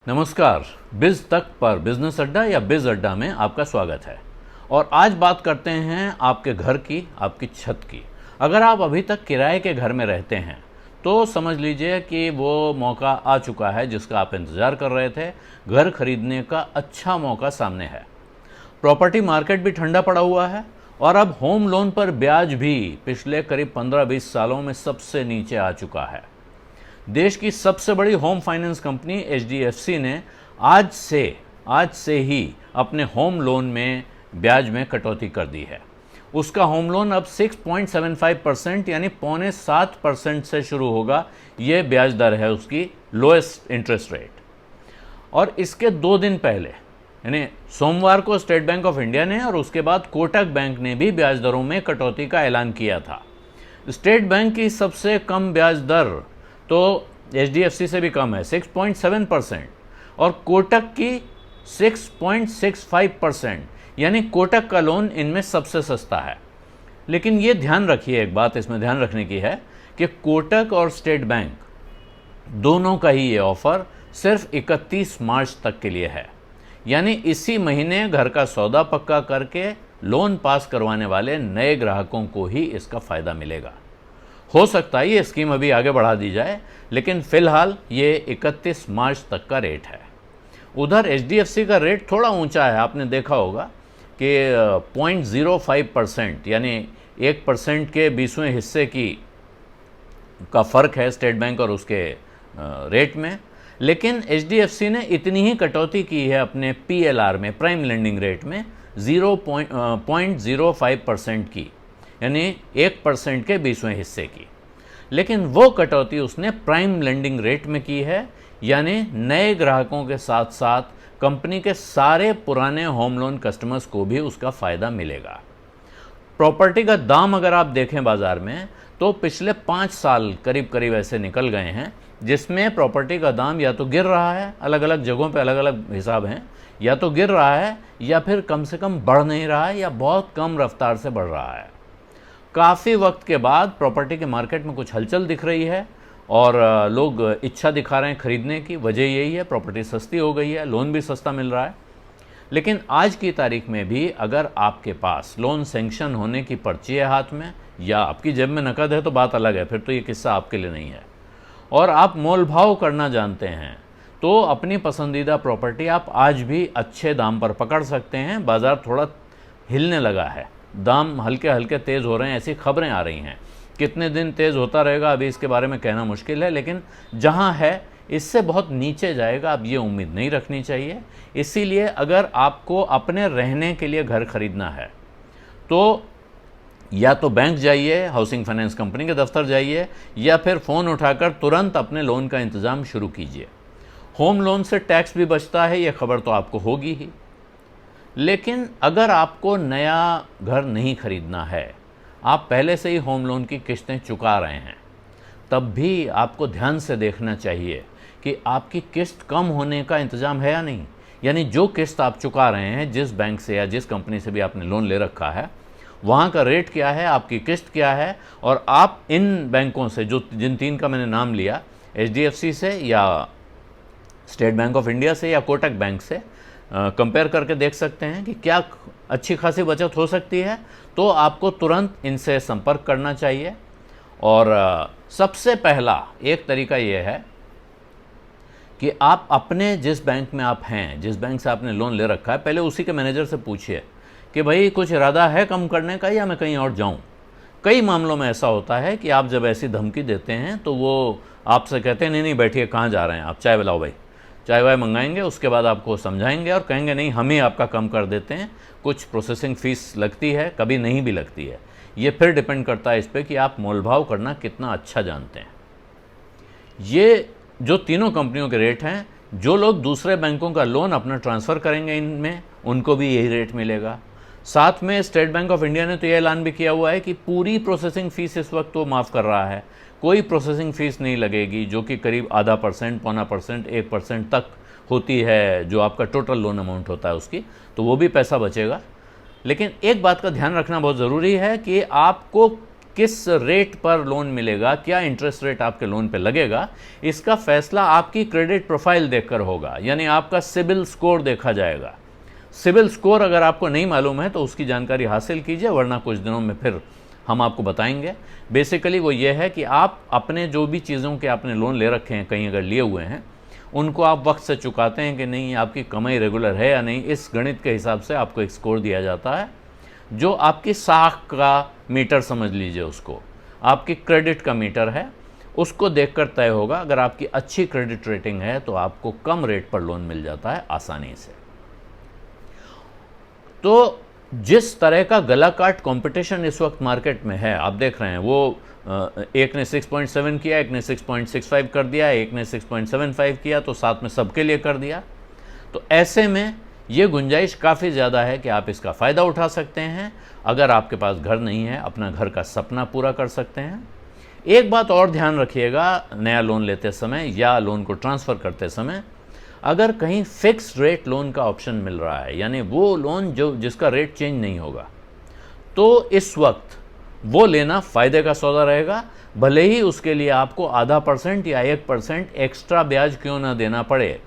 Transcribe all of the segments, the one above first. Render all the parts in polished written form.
नमस्कार। बिज तक पर बिजनेस अड्डा या बिज अड्डा में आपका स्वागत है। और आज बात करते हैं आपके घर की, आपकी छत की। अगर आप अभी तक किराए के घर में रहते हैं तो समझ लीजिए कि वो मौका आ चुका है जिसका आप इंतज़ार कर रहे थे। घर खरीदने का अच्छा मौका सामने है। प्रॉपर्टी मार्केट भी ठंडा पड़ा हुआ है और अब होम लोन पर ब्याज भी पिछले करीब 15-20 सालों में सबसे नीचे आ चुका है। देश की सबसे बड़ी होम फाइनेंस कंपनी एचडीएफसी ने आज से ही अपने होम लोन में ब्याज में कटौती कर दी है। उसका होम लोन अब 6.75% यानी 6.75% से शुरू होगा। ये ब्याज दर है उसकी लोएस्ट इंटरेस्ट रेट। और इसके 2 दिन पहले यानी सोमवार को स्टेट बैंक ऑफ इंडिया ने और उसके बाद कोटक बैंक ने भी ब्याज दरों में कटौती का ऐलान किया था। स्टेट बैंक की सबसे कम ब्याज दर तो एचडीएफसी से भी कम है, 6.7%, और कोटक की 6.65%, यानी कोटक का लोन इनमें सबसे सस्ता है। लेकिन ये ध्यान रखिए, एक बात इसमें ध्यान रखने की है कि कोटक और स्टेट बैंक दोनों का ही ये ऑफर सिर्फ 31 मार्च तक के लिए है। यानी इसी महीने घर का सौदा पक्का करके लोन पास करवाने वाले नए ग्राहकों को ही इसका फ़ायदा मिलेगा। हो सकता है ये स्कीम अभी आगे बढ़ा दी जाए, लेकिन फ़िलहाल ये 31 मार्च तक का रेट है। उधर एचडीएफसी का रेट थोड़ा ऊंचा है। आपने देखा होगा कि 0.05% यानी 1% के 20वें हिस्से का फ़र्क है स्टेट बैंक और उसके रेट में। लेकिन एचडीएफसी ने इतनी ही कटौती की है अपने पीएलआर में, प्राइम लेंडिंग रेट में 0.05% की, यानी 1% के 20वें हिस्से की। लेकिन वो कटौती उसने प्राइम लेंडिंग रेट में की है, यानी नए ग्राहकों के साथ साथ कंपनी के सारे पुराने होम लोन कस्टमर्स को भी उसका फ़ायदा मिलेगा। प्रॉपर्टी का दाम अगर आप देखें बाज़ार में तो पिछले 5 साल करीब ऐसे निकल गए हैं जिसमें प्रॉपर्टी का दाम या तो गिर रहा है, अलग अलग जगहों पे अलग अलग हिसाब हैं, या तो गिर रहा है या फिर कम से कम बढ़ नहीं रहा है या बहुत कम रफ्तार से बढ़ रहा है। काफ़ी वक्त के बाद प्रॉपर्टी के मार्केट में कुछ हलचल दिख रही है और लोग इच्छा दिखा रहे हैं खरीदने की। वजह यही है, प्रॉपर्टी सस्ती हो गई है, लोन भी सस्ता मिल रहा है। लेकिन आज की तारीख में भी अगर आपके पास लोन सैंक्शन होने की पर्ची है हाथ में या आपकी जेब में नकद है तो बात अलग है, फिर तो ये किस्सा आपके लिए नहीं है। और आप मोल भाव करना जानते हैं तो अपनी पसंदीदा प्रॉपर्टी आप आज भी अच्छे दाम पर पकड़ सकते हैं। बाज़ार थोड़ा हिलने लगा है, दाम हल्के हल्के तेज़ हो रहे हैं, ऐसी खबरें आ रही हैं। कितने दिन तेज़ होता रहेगा अभी इसके बारे में कहना मुश्किल है, लेकिन जहां है इससे बहुत नीचे जाएगा, अब ये उम्मीद नहीं रखनी चाहिए। इसीलिए अगर आपको अपने रहने के लिए घर खरीदना है तो या तो बैंक जाइए, हाउसिंग फाइनेंस कंपनी के दफ्तर जाइए, या फिर फ़ोन उठाकर तुरंत अपने लोन का इंतज़ाम शुरू कीजिए। होम लोन से टैक्स भी बचता है, ये खबर तो आपको होगी ही। लेकिन अगर आपको नया घर नहीं खरीदना है, आप पहले से ही होम लोन की किस्तें चुका रहे हैं, तब भी आपको ध्यान से देखना चाहिए कि आपकी किस्त कम होने का इंतज़ाम है या नहीं। यानी जो किस्त आप चुका रहे हैं, जिस बैंक से या जिस कंपनी से भी आपने लोन ले रखा है, वहाँ का रेट क्या है, आपकी किस्त क्या है, और आप इन बैंकों से जिन 3 का मैंने नाम लिया, एचडीएफसी से या स्टेट बैंक ऑफ इंडिया से या कोटक बैंक से कंपेयर करके देख सकते हैं कि क्या अच्छी खासी बचत हो सकती है। तो आपको तुरंत इनसे संपर्क करना चाहिए। और सबसे पहला एक तरीका ये है कि आप अपने जिस बैंक में आप हैं, जिस बैंक से आपने लोन ले रखा है, पहले उसी के मैनेजर से पूछिए कि भाई कुछ इरादा है कम करने का या मैं कहीं और जाऊं। कई मामलों में ऐसा होता है कि आप जब ऐसी धमकी देते हैं तो वो आपसे कहते हैं नहीं बैठिए, कहाँ जा रहे हैं आप, चाय पिलाओ भाई। चाय वाय मंगाएंगे, उसके बाद आपको समझाएंगे और कहेंगे नहीं हम ही आपका कम कर देते हैं, कुछ प्रोसेसिंग फ़ीस लगती है, कभी नहीं भी लगती है। ये फिर डिपेंड करता है इस पर कि आप मोलभाव करना कितना अच्छा जानते हैं। ये जो तीनों कंपनियों के रेट हैं, जो लोग दूसरे बैंकों का लोन अपना ट्रांसफ़र करेंगे इनमें, उनको भी यही रेट मिलेगा। साथ में स्टेट बैंक ऑफ इंडिया ने तो ये ऐलान भी किया हुआ है कि पूरी प्रोसेसिंग फ़ीस इस वक्त वो माफ़ कर रहा है, कोई प्रोसेसिंग फ़ीस नहीं लगेगी, जो कि करीब 0.5%, 0.25%, 1% तक होती है जो आपका टोटल लोन अमाउंट होता है उसकी, तो वो भी पैसा बचेगा। लेकिन एक बात का ध्यान रखना बहुत ज़रूरी है कि आपको किस रेट पर लोन मिलेगा, क्या इंटरेस्ट रेट आपके लोन पे लगेगा, इसका फैसला आपकी क्रेडिट प्रोफाइल देखकर होगा, यानी आपका सिबिल स्कोर देखा जाएगा। सिबिल स्कोर अगर आपको नहीं मालूम है तो उसकी जानकारी हासिल कीजिए, वरना कुछ दिनों में फिर हम आपको बताएंगे। बेसिकली वो ये है कि आप अपने जो भी चीज़ों के आपने लोन ले रखे हैं, कहीं अगर लिए हुए हैं, उनको आप वक्त से चुकाते हैं कि नहीं, आपकी कमाई रेगुलर है या नहीं, इस गणित के हिसाब से आपको एक स्कोर दिया जाता है, जो आपकी साख का मीटर समझ लीजिए, उसको आपकी क्रेडिट का मीटर है, उसको देखकर तय होगा। अगर आपकी अच्छी क्रेडिट रेटिंग है तो आपको कम रेट पर लोन मिल जाता है आसानी से। तो जिस तरह का गला काट कंपटीशन इस वक्त मार्केट में है, आप देख रहे हैं, वो एक ने 6.7 किया, एक ने 6.65 कर दिया, एक ने 6.75 किया, तो साथ में सबके लिए कर दिया। तो ऐसे में ये गुंजाइश काफ़ी ज़्यादा है कि आप इसका फ़ायदा उठा सकते हैं। अगर आपके पास घर नहीं है, अपना घर का सपना पूरा कर सकते हैं। एक बात और ध्यान रखिएगा, नया लोन लेते समय या लोन को ट्रांसफ़र करते समय, अगर कहीं फिक्स रेट लोन का ऑप्शन मिल रहा है, यानी वो लोन जिसका रेट चेंज नहीं होगा, तो इस वक्त वो लेना फ़ायदे का सौदा रहेगा, भले ही उसके लिए आपको आधा % या 1% एक्स्ट्रा ब्याज क्यों ना देना पड़े।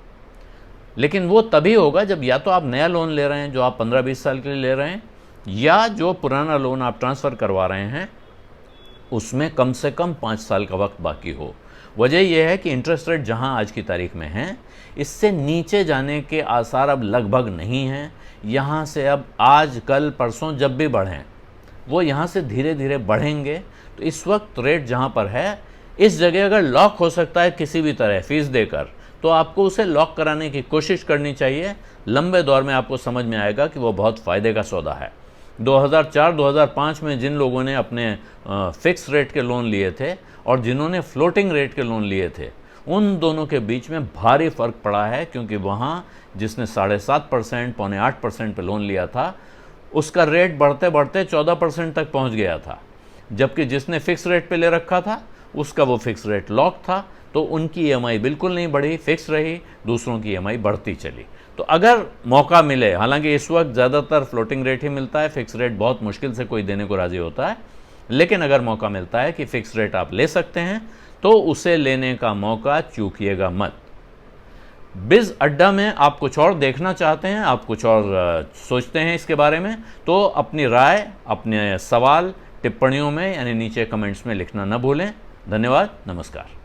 लेकिन वो तभी होगा जब या तो आप नया लोन ले रहे हैं जो आप 15-20 साल के लिए ले रहे हैं, या जो पुराना लोन आप ट्रांसफ़र करवा रहे हैं उसमें कम से कम 5 साल का वक्त बाकी हो। वजह यह है कि इंटरेस्ट रेट जहां आज की तारीख में हैं, इससे नीचे जाने के आसार अब लगभग नहीं हैं। यहाँ से अब आज कल परसों जब भी बढ़ें, वो यहाँ से धीरे धीरे बढ़ेंगे। तो इस वक्त रेट जहाँ पर है, इस जगह अगर लॉक हो सकता है किसी भी तरह फीस देकर, तो आपको उसे लॉक कराने की कोशिश करनी चाहिए। लंबे दौर में आपको समझ में आएगा कि वो बहुत फ़ायदे का सौदा है। 2004-2005 में जिन लोगों ने अपने फिक्स रेट के लोन लिए थे और जिन्होंने फ्लोटिंग रेट के लोन लिए थे, उन दोनों के बीच में भारी फ़र्क पड़ा है, क्योंकि वहाँ जिसने 7.5% 8% पे लोन लिया था, उसका रेट बढ़ते बढ़ते 14% तक पहुँच गया था, जबकि जिसने फिक्स रेट पे ले रखा था उसका वो फिक्स रेट लॉक था, तो उनकी EMI बिल्कुल नहीं बढ़ी, फिक्स रही, दूसरों की EMI बढ़ती चली। तो अगर मौका मिले, हालांकि इस वक्त ज़्यादातर फ्लोटिंग रेट ही मिलता है, फिक्स रेट बहुत मुश्किल से कोई देने को राज़ी होता है, लेकिन अगर मौका मिलता है कि फ़िक्स रेट आप ले सकते हैं तो उसे लेने का मौका चूकिएगा मत। बिज़ अड्डा में आप कुछ और देखना चाहते हैं, आप कुछ और सोचते हैं इसके बारे में, तो अपनी राय, अपने सवाल टिप्पणियों में यानी नीचे कमेंट्स में लिखना न भूलें। धन्यवाद, नमस्कार।